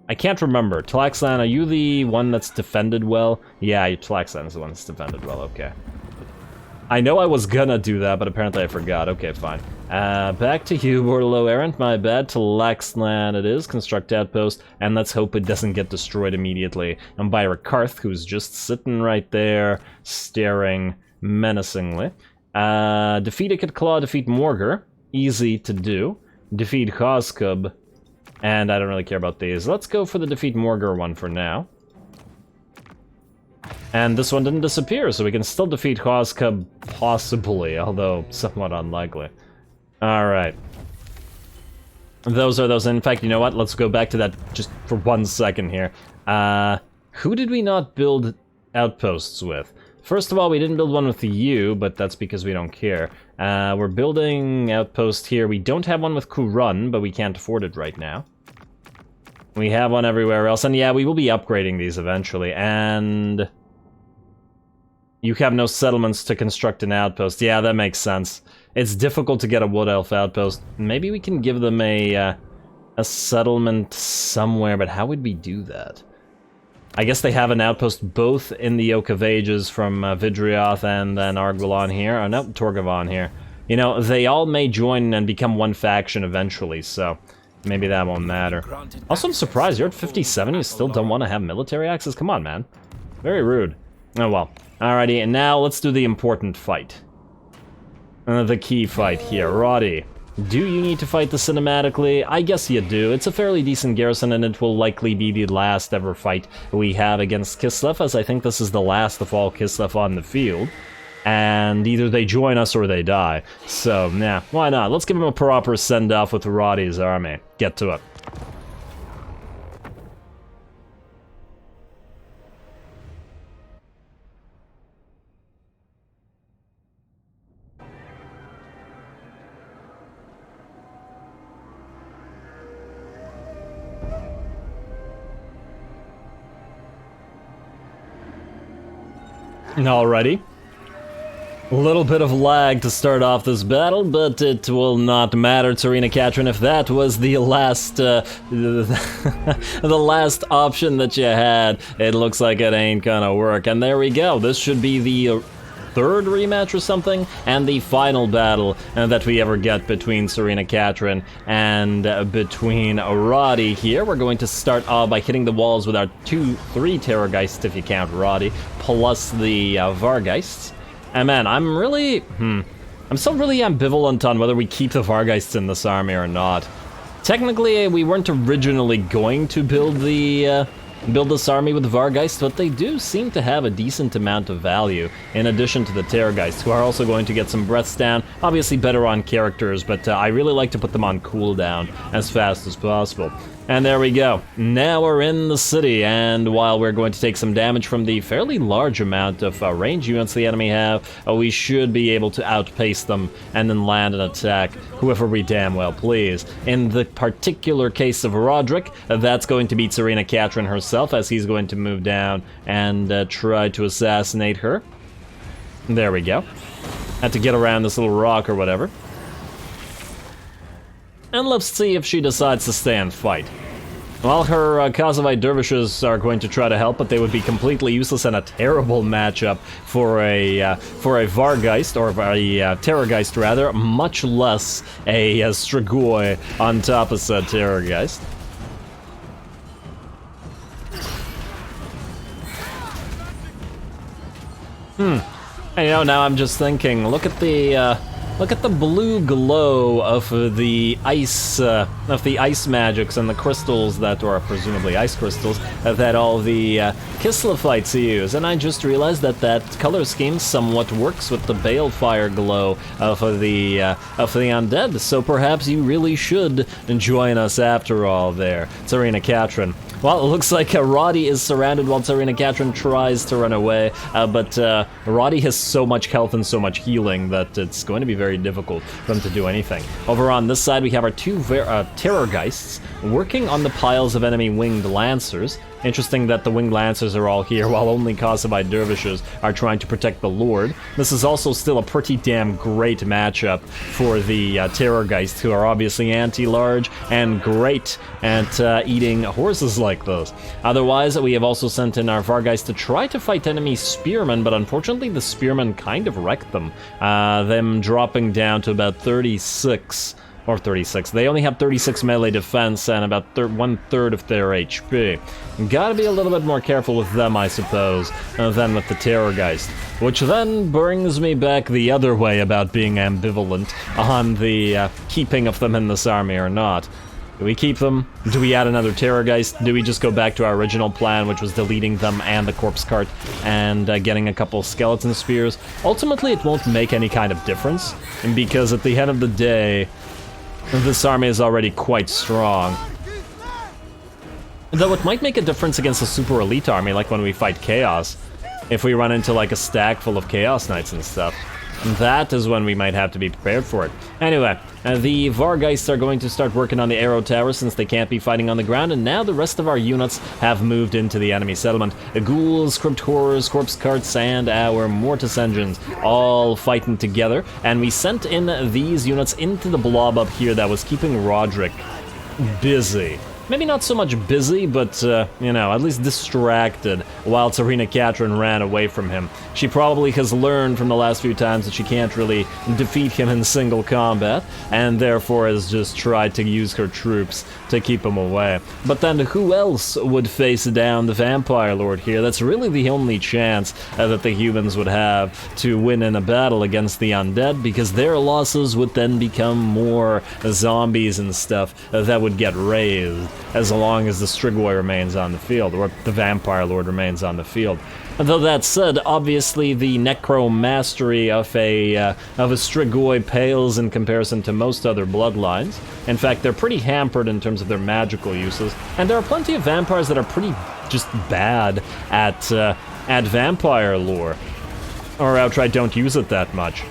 I can't remember. Talaxlan, are you the one that's defended well? Yeah, Talaxlan is the one that's defended well, okay. I know I was gonna do that, but apparently I forgot. Okay, fine. Back to you, Bordello Errant, my bad. Talaxlan it is, construct outpost, and let's hope it doesn't get destroyed immediately. And by Rakarth, who's just sitting right there, staring menacingly. Defeat Ikit Claw, defeat Morgur. Easy to do. Defeat Hoskub. And I don't really care about these. Let's go for the defeat Morgur one for now. And this one didn't disappear, so we can still defeat Hoskub possibly, although somewhat unlikely. Alright. Those are those. In fact, you know what? Let's go back to that just for 1 second here. Who did we not build outposts with? First of all, we didn't build one with you, but that's because we don't care. We're building outpost here. We don't have one with Kurun, but we can't afford it right now. We have one everywhere else, and yeah, we will be upgrading these eventually, and... You have no settlements to construct an outpost. Yeah, that makes sense. It's difficult to get a Wood Elf outpost. Maybe we can give them a settlement somewhere, but how would we do that? I guess they have an outpost both in the Oak of Ages from Vidrioth and then Arguelon here. Oh, no, Torgavan here. you know, they all may join and become one faction eventually, so maybe that won't matter. Also, I'm surprised you're at 57, you still don't want to have military access? Come on, man. Very rude. Oh well. Alrighty, and now let's do the important fight. The key fight here. Roddy, do you need to fight this cinematically? I guess you do. It's a fairly decent garrison, and it will likely be the last ever fight we have against Kislev, as I think this is the last of all Kislev on the field. And either they join us or they die. So, yeah, why not? Let's give them a proper send-off with Roddy's army. Get to it. Alrighty. A little bit of lag to start off this battle, but it will not matter, Tsarina Katrin, if that was the last, the last option that you had. It looks like it ain't gonna work, and there we go. This should be the third rematch or something, and the final battle that we ever get between Tsarina Katrin and between Roddy here. We're going to start off by hitting the walls with our 3 Terrorgeists, if you count Roddy, plus the Vargeists. And man, I'm still really ambivalent on whether we keep the Vargeists in this army or not. Technically, we weren't originally going to build this army with Vargeist, but they do seem to have a decent amount of value, in addition to the Terrorgeists, who are also going to get some breaths down. Obviously better on characters, but I really like to put them on cooldown as fast as possible. And there we go. Now we're in the city, and while we're going to take some damage from the fairly large amount of range units the enemy have, we should be able to outpace them and then land an attack, whoever we damn well please. In the particular case of Roderick, that's going to be Tsarina Katrin herself, as he's going to move down and try to assassinate her. There we go. Had to get around this little rock or whatever. And let's see if she decides to stay and fight. Well, her Kazavite dervishes are going to try to help, but they would be completely useless and a terrible matchup for a Vargeist, or a Terrorgeist rather, much less a Strigoi on top of said Terrorgeist. And you know, now I'm just thinking, look at the blue glow of the ice magics and the crystals that, or presumably ice crystals, that all the Kislevites use. And I just realized that that color scheme somewhat works with the balefire glow of the undead. So perhaps you really should join us after all there, Tsarina Katrin. Well, it looks like Roddy is surrounded while Tsarina Katrin tries to run away, but Roddy has so much health and so much healing that it's going to be very difficult for them to do anything. Over on this side, we have our 2 Terrorgeists working on the piles of enemy winged lancers. Interesting that the winged lancers are all here, while only Kazavite dervishes are trying to protect the Lord. This is also still a pretty damn great matchup for the Terrorgeist, who are obviously anti-large and great at eating horses like this. Otherwise, we have also sent in our Vargeist to try to fight enemy spearmen, but unfortunately the spearmen kind of wrecked them. Them dropping down to about 36. Or 36. They only have 36 melee defense and about 1/3 of their HP. Gotta be a little bit more careful with them, I suppose, than with the Terrorgeist. Which then brings me back the other way about being ambivalent on the keeping of them in this army or not. Do we keep them? Do we add another Terrorgeist? Do we just go back to our original plan, which was deleting them and the corpse cart and getting a couple skeleton spears? Ultimately, it won't make any kind of difference, because at the end of the day, this army is already quite strong. Though it might make a difference against a super elite army, like when we fight Chaos. If we run into like a stack full of Chaos Knights and stuff. That is when we might have to be prepared for it. Anyway, the Vargeists are going to start working on the arrow tower since they can't be fighting on the ground, and now the rest of our units have moved into the enemy settlement. The ghouls, crypt horrors, corpse carts, and our mortis engines all fighting together, and we sent in these units into the blob up here that was keeping Roderick busy. maybe not so much busy, but, you know, at least distracted while Serena Catron ran away from him. She probably has learned from the last few times that she can't really defeat him in single combat, and therefore has just tried to use her troops to keep him away. But then who else would face down the Vampire Lord here? That's really the only chance that the humans would have to win in a battle against the undead, because their losses would then become more zombies and stuff that would get raised as long as the Strigoi remains on the field, or the Vampire Lord remains on the field. Though that said, obviously the necro mastery of a Strigoi pales in comparison to most other bloodlines. In fact, they're pretty hampered in terms of their magical uses, and there are plenty of vampires that are pretty just bad at vampire lore, or outright don't use it that much.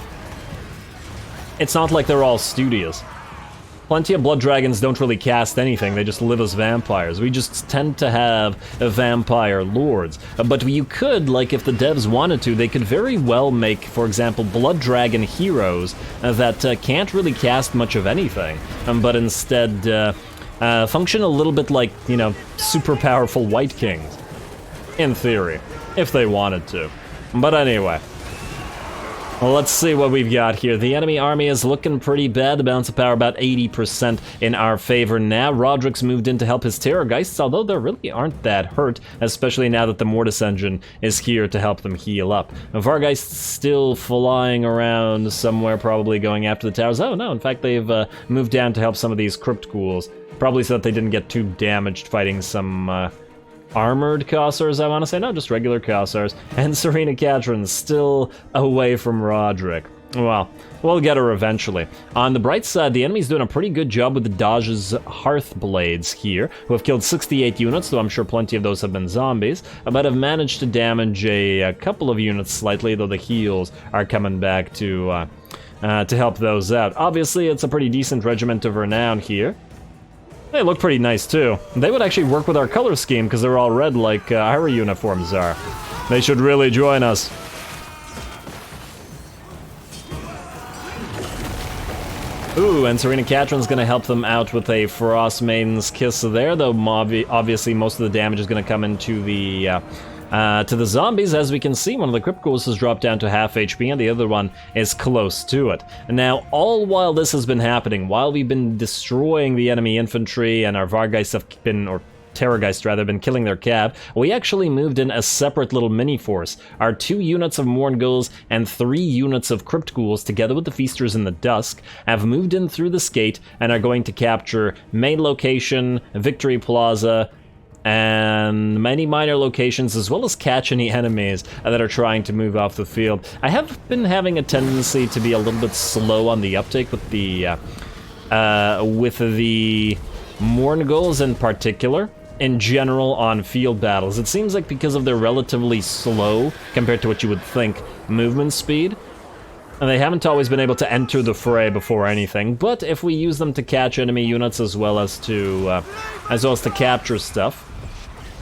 It's not like they're all studious. Plenty of blood dragons don't really cast anything, they just live as vampires. We just tend to have vampire lords. But you could, like if the devs wanted to, they could very well make, for example, blood dragon heroes that can't really cast much of anything, but instead function a little bit like, you know, super powerful White Kings. In theory, if they wanted to. But anyway. Well, let's see what we've got here. The enemy army is looking pretty bad. The balance of power about 80% in our favor now. Roderick's moved in to help his Terrorgeists, although they really aren't that hurt, especially now that the Mortis engine is here to help them heal up. Vargeist's still flying around somewhere, probably going after the towers. Oh no, in fact they've moved down to help some of these Crypt Ghouls, probably so that they didn't get too damaged fighting some armored Cossars, I want to say. No, just regular Cossars. And Serena Catron's still away from Roderick. Well, we'll get her eventually. On the bright side, the enemy's doing a pretty good job with the Dodge's Hearth Blades here, who have killed 68 units, though I'm sure plenty of those have been zombies, but have managed to damage a couple of units slightly, though the heals are coming back to help those out. Obviously, it's a pretty decent regiment of renown here. They look pretty nice too. They would actually work with our color scheme because they're all red like our uniforms are. They should really join us. Ooh, and Serena Catron's gonna help them out with a Frost Maiden's Kiss there, though obviously most of the damage is gonna come into the zombies. As we can see, one of the Crypt Ghouls has dropped down to half HP and the other one is close to it. Now, all while this has been happening, while we've been destroying the enemy infantry and our Vargeists have been, or Terrorgeists rather, been killing their cav, we actually moved in a separate little mini-force. Our 2 units of Morn Ghouls and 3 units of Crypt Ghouls, together with the Feasters in the Dusk, have moved in through this gate and are going to capture main location, Victory Plaza, and many minor locations, as well as catch any enemies that are trying to move off the field. I have been having a tendency to be a little bit slow on the uptake with the Morn Ghouls in particular. In general on field battles, it seems like because of their relatively slow, compared to what you would think, movement speed, and they haven't always been able to enter the fray before anything. But if we use them to catch enemy units as well as to capture stuff,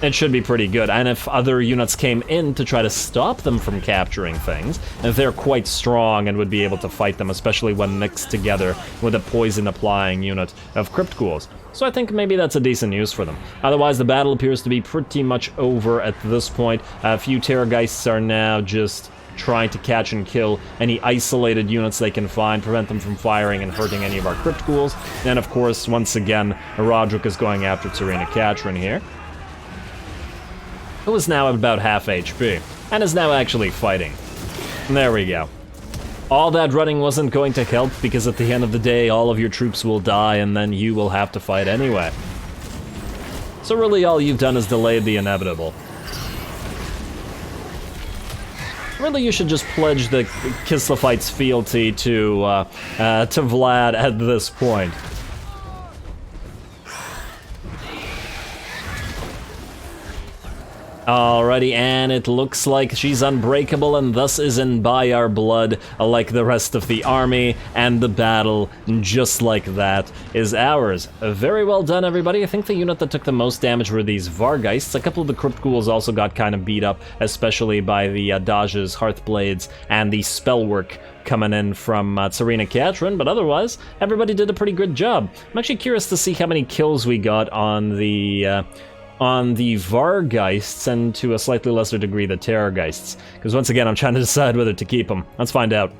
it should be pretty good. And if other units came in to try to stop them from capturing things, they're quite strong and would be able to fight them, especially when mixed together with a poison-applying unit of Crypt Ghouls. So I think maybe that's a decent use for them. Otherwise, the battle appears to be pretty much over at this point. A few Terrorgeists are now just trying to catch and kill any isolated units they can find, prevent them from firing and hurting any of our Crypt Ghouls. And of course, once again, Roderick is going after Serena Catron here, who is now at about half HP, and is now actually fighting. There we go. All that running wasn't going to help, because at the end of the day, all of your troops will die, and then you will have to fight anyway. So really all you've done is delayed the inevitable. Really, you should just pledge the Kiss the Fight's fealty to Vlad at this point. Alrighty, and it looks like she's unbreakable and thus is in by our blood, like the rest of the army, and the battle, just like that, is ours. Very well done, everybody. I think the unit that took the most damage were these Vargeists. A couple of the Crypt Ghouls also got kind of beat up, especially by the Dages, Hearthblades, and the spellwork coming in from Tsarina Katrin, but otherwise, everybody did a pretty good job. I'm actually curious to see how many kills we got on the Vargeists, and to a slightly lesser degree the Terrorgeists. Because once again, I'm trying to decide whether to keep them. Let's find out.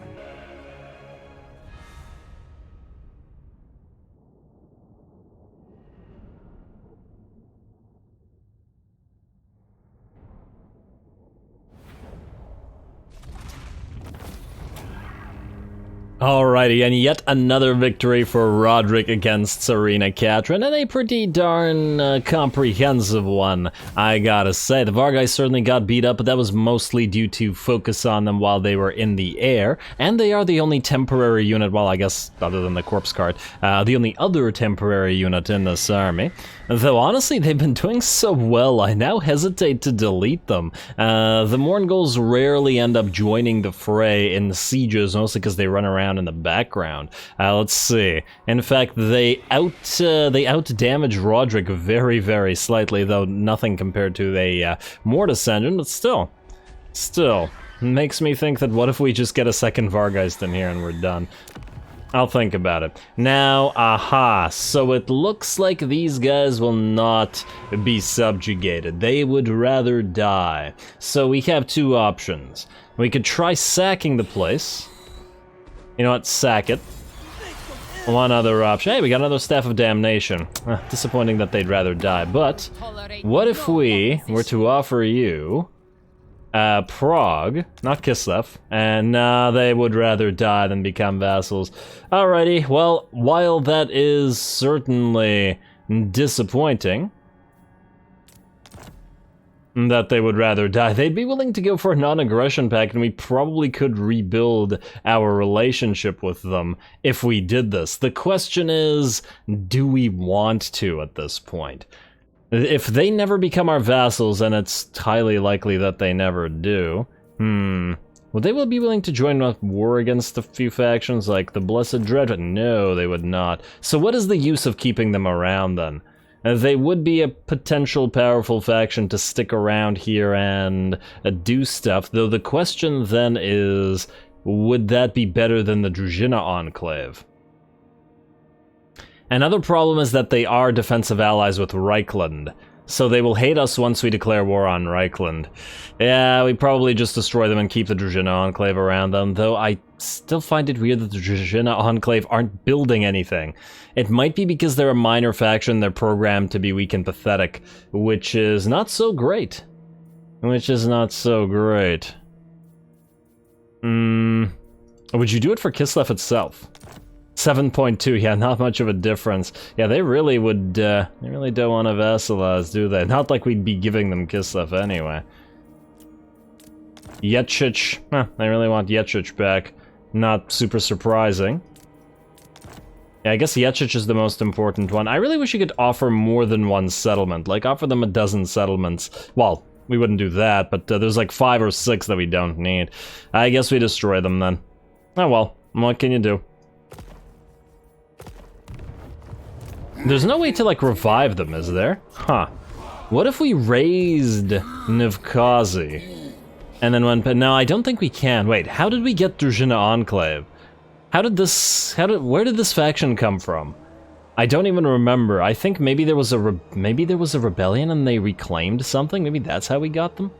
Alrighty, and yet another victory for Roderick against Tsarina Katrin, and a pretty darn comprehensive one, I gotta say. The Vargeists certainly got beat up, but that was mostly due to focus on them while they were in the air, and they are the only temporary unit, well, I guess, other than the corpse card, the only other temporary unit in this army. Though honestly, they've been doing so well, I now hesitate to delete them. The Mournguls rarely end up joining the fray in the sieges, mostly because they run around in the background. Let's see. In fact, they out damage Roderick very, very slightly, though nothing compared to a Mortis engine, but still, makes me think that what if we just get a second Vargeist in here and we're done. I'll think about it. Now, aha, so it looks like these guys will not be subjugated. They would rather die. So we have two options. We could try sacking the place. You know what, sack it. One other option. Hey, we got another Staff of Damnation. Disappointing that they'd rather die, but what if we were to offer you Prague, not Kislev, and they would rather die than become vassals. Alrighty, well, while that is certainly disappointing, that they would rather die, they'd be willing to go for a non-aggression pact, and we probably could rebuild our relationship with them if we did this. The question is, do we want to at this point? If they never become our vassals, and it's highly likely that they never do, would they be willing to join a war against a few factions like the Blessed Dread? No, they would not. So what is the use of keeping them around then? They would be a potential powerful faction to stick around here and do stuff, though the question then is, would that be better than the Družina Enclave? Another problem is that they are defensive allies with Reichland, so they will hate us once we declare war on Reichland. Yeah, we probably just destroy them and keep the Družina Enclave around them, though I still find it weird that the Družina Enclave aren't building anything. It might be because they're a minor faction, they're programmed to be weak and pathetic, which is not so great. Would you do it for Kislev itself? 7.2, yeah, not much of a difference. Yeah, they really would, they really don't want to vassalize, do they? Not like we'd be giving them Kislev anyway. Yetchich, they really want Yetchich back. Not super surprising. Yeah, I guess Yetchich is the most important one. I really wish you could offer more than one settlement, like offer them a dozen settlements. Well, we wouldn't do that, but there's like 5 or 6 that we don't need. I guess we destroy them then. Oh well, what can you do? There's no way to, like, revive them, is there? Huh. What if we raised Nivkazi? And then went... No, I don't think we can. Wait, how did we get Družina Enclave? Where did this faction come from? I don't even remember. I think maybe there was a rebellion and they reclaimed something? Maybe that's how we got them?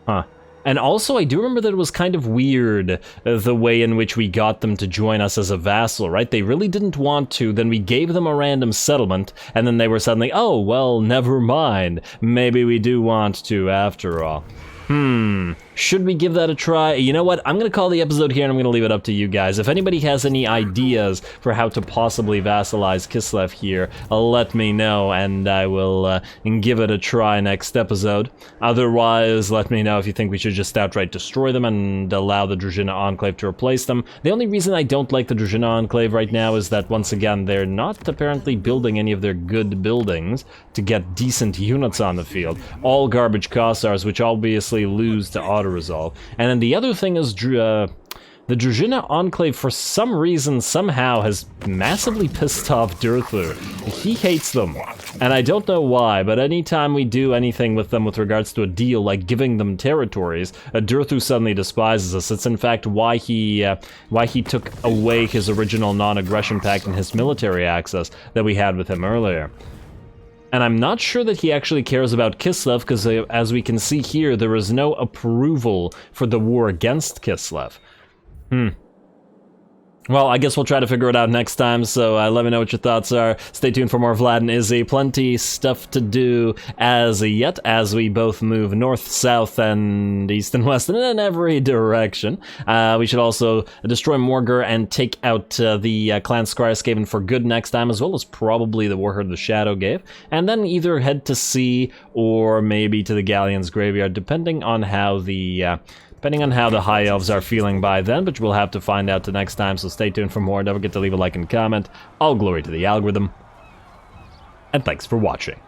Huh. And also, I do remember that it was kind of weird, the way in which we got them to join us as a vassal, right? They really didn't want to, then we gave them a random settlement, and then they were suddenly, oh, well, never mind. Maybe we do want to, after all. Should we give that a try? You know what? I'm gonna call the episode here and I'm gonna leave it up to you guys. If anybody has any ideas for how to possibly vassalize Kislev here, let me know and I will give it a try next episode. Otherwise, let me know if you think we should just outright destroy them and allow the Druzhina Enclave to replace them. The only reason I don't like the Druzhina Enclave right now is that, once again, they're not apparently building any of their good buildings to get decent units on the field. All garbage Kossars, which obviously lose to auto-resolve. And then the other thing is the Druzhina Enclave, for some reason, somehow, has massively pissed off Durthu. He hates them, and I don't know why, but anytime we do anything with them with regards to a deal, like giving them territories, Durthu suddenly despises us. It's in fact why he took away his original non-aggression pact and his military access that we had with him earlier. And I'm not sure that he actually cares about Kislev, because as we can see here, there is no approval for the war against Kislev. Well, I guess we'll try to figure it out next time, so let me know what your thoughts are. Stay tuned for more Vlad and Izzy. Plenty stuff to do as yet, as we both move north, south, and east and west, and in every direction. We should also destroy Morgur and take out the Clan Skryskaven for good next time, as well as probably the Warherd the Shadow gave, and then either head to sea or maybe to the Galleon's Graveyard, depending on how the High Elves are feeling by then, but we'll have to find out the next time, so stay tuned for more. Don't forget to leave a like and comment. All glory to the algorithm, and thanks for watching.